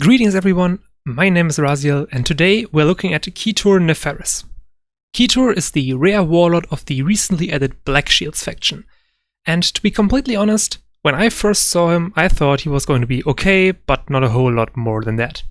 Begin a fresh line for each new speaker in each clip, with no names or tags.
Greetings everyone, my name is Raziel and today we're looking at Kitur Neferis. Kitur is the rare warlord of the recently added Blackshields faction, and to be completely honest, when I first saw him I thought he was going to be okay, but not a whole lot more than that.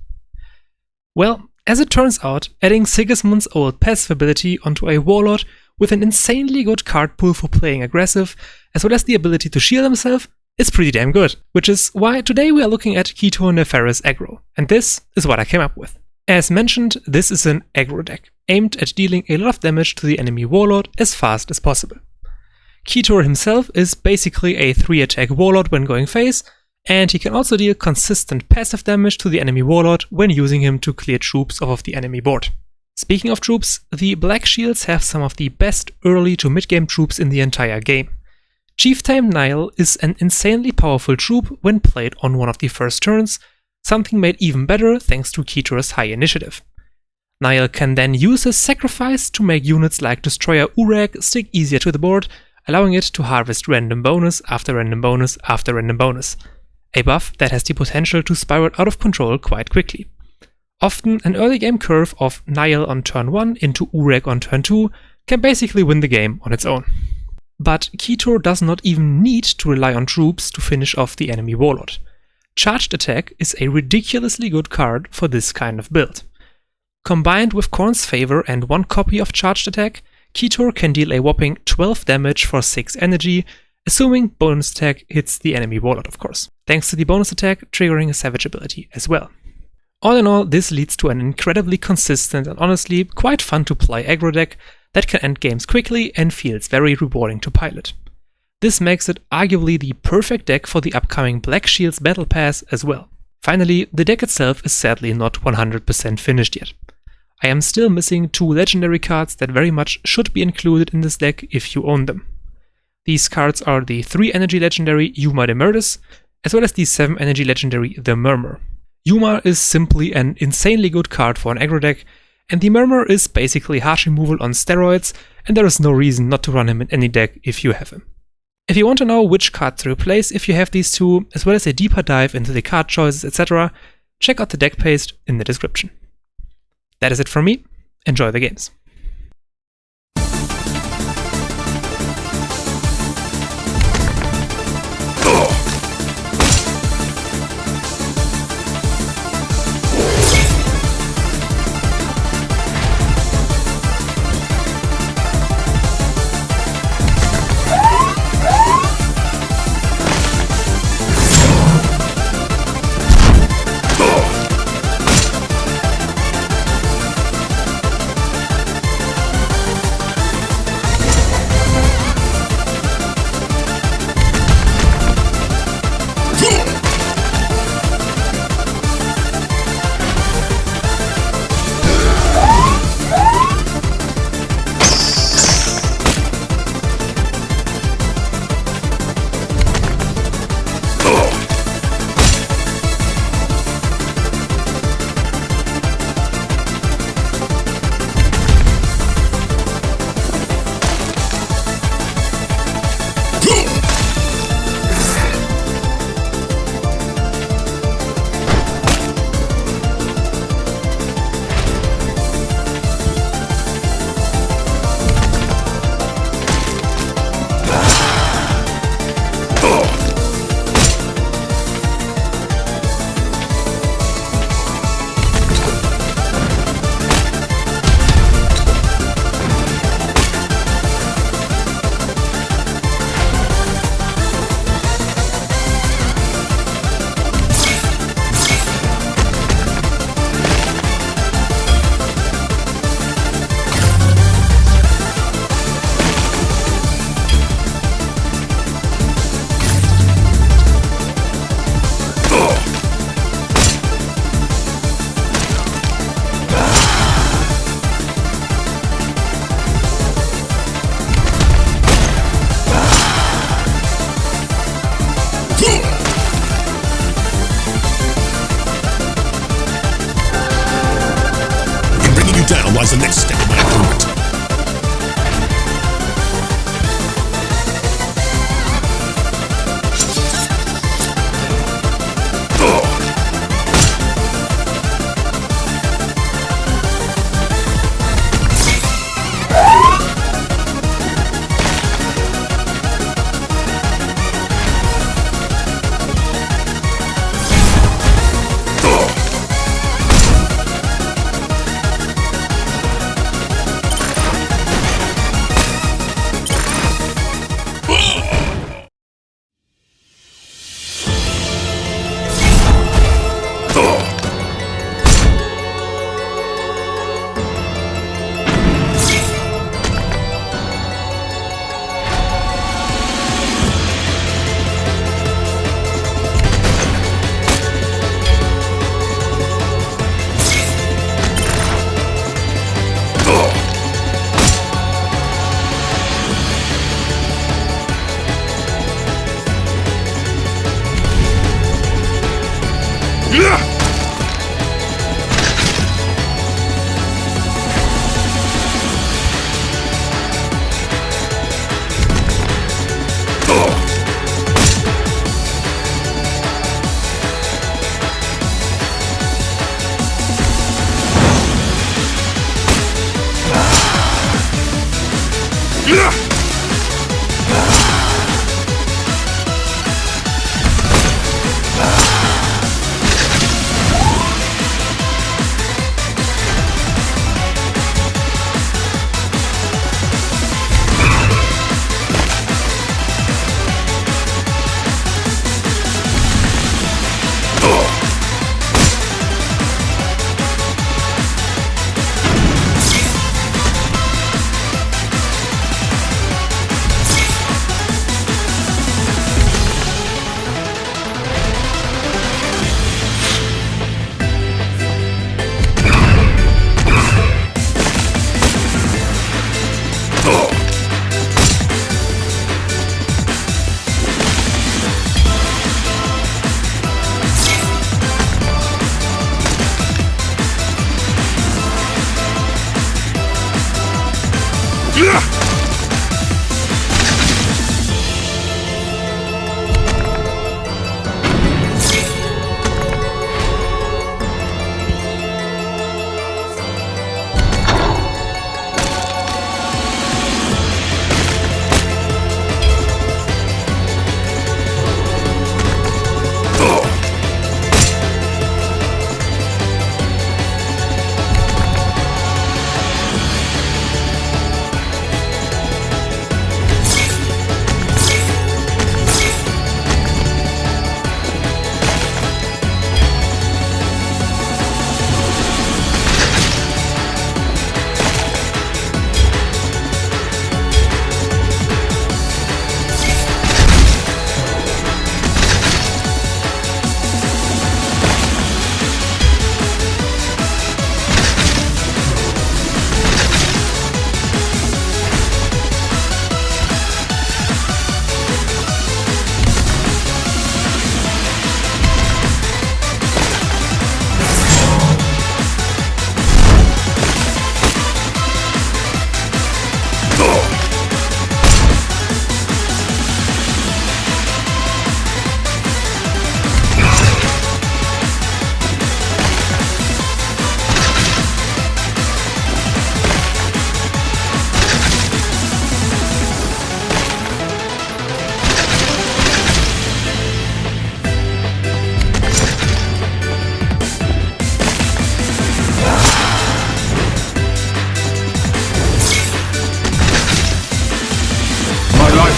Well, as it turns out, adding Sigismund's old passive ability onto a warlord with an insanely good card pool for playing aggressive, as well as the ability to shield himself, is pretty damn good, which is why today we are looking at Kitur Neferis Aggro, and this is what I came up with. As mentioned, this is an aggro deck, aimed at dealing a lot of damage to the enemy warlord as fast as possible. Kitur himself is basically a 3-attack warlord when going face, and he can also deal consistent passive damage to the enemy warlord when using him to clear troops off of the enemy board. Speaking of troops, the Blackshields have some of the best early to mid-game troops in the entire game. Chieftain Nial is an insanely powerful troop when played on one of the first turns, something made even better thanks to Kitur's high initiative. Nial can then use his sacrifice to make units like Destroyer Uurag stick easier to the board, allowing it to harvest random bonus after random bonus after random bonus, a buff that has the potential to spiral out of control quite quickly. Often an early game curve of Nial on turn 1 into Uurag on turn 2 can basically win the game on its own. But Kitur does not even need to rely on troops to finish off the enemy warlord. Charged Attack is a ridiculously good card for this kind of build. Combined with Khorne's Favour and 1 copy of Charged Attack, Kitur can deal a whopping 12 damage for 6 energy, assuming bonus attack hits the enemy warlord of course, thanks to the bonus attack triggering a Savage ability as well. All in all, this leads to an incredibly consistent and honestly quite fun to play aggro deck that can end games quickly and feels very rewarding to pilot. This makes it arguably the perfect deck for the upcoming Blackshields Battle Pass as well. Finally, the deck itself is sadly not 100% finished yet. I am still missing 2 legendary cards that very much should be included in this deck if you own them. These cards are the 3 energy legendary Yuma de Murtis, as well as the 7 energy legendary The Murmur. Yuma is simply an insanely good card for an aggro deck, and the Murmur is basically harsh removal on steroids, and there is no reason not to run him in any deck if you have him. If you want to know which card to replace if you have these 2, as well as a deeper dive into the card choices, etc., check out the deck paste in the description. That is it from me. Enjoy the games.
lies the next step in my improvement.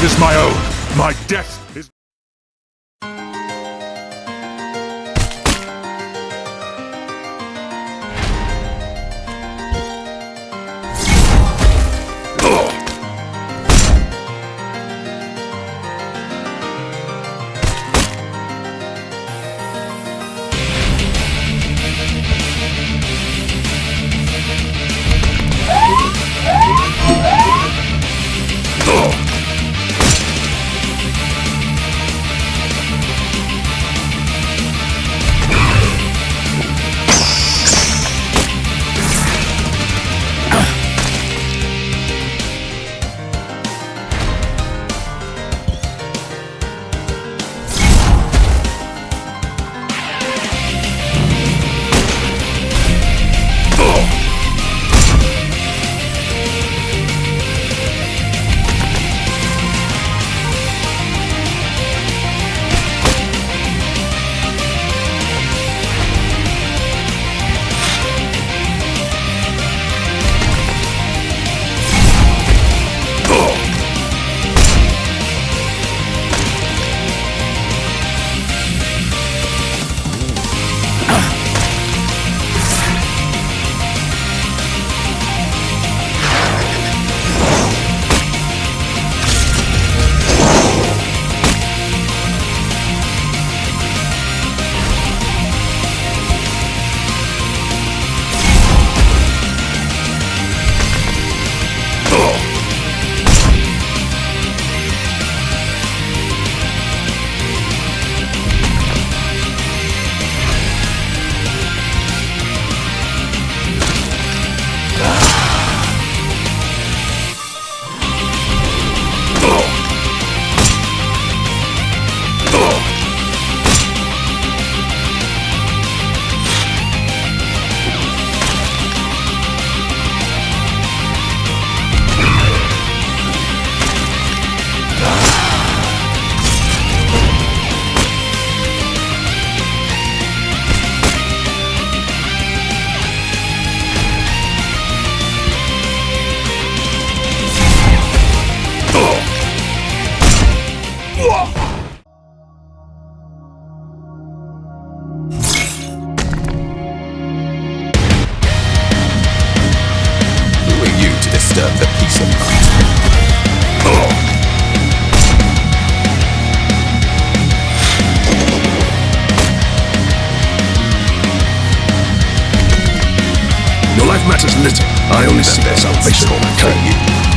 Is my own. My death is...
little. I only seek the salvation of mankind.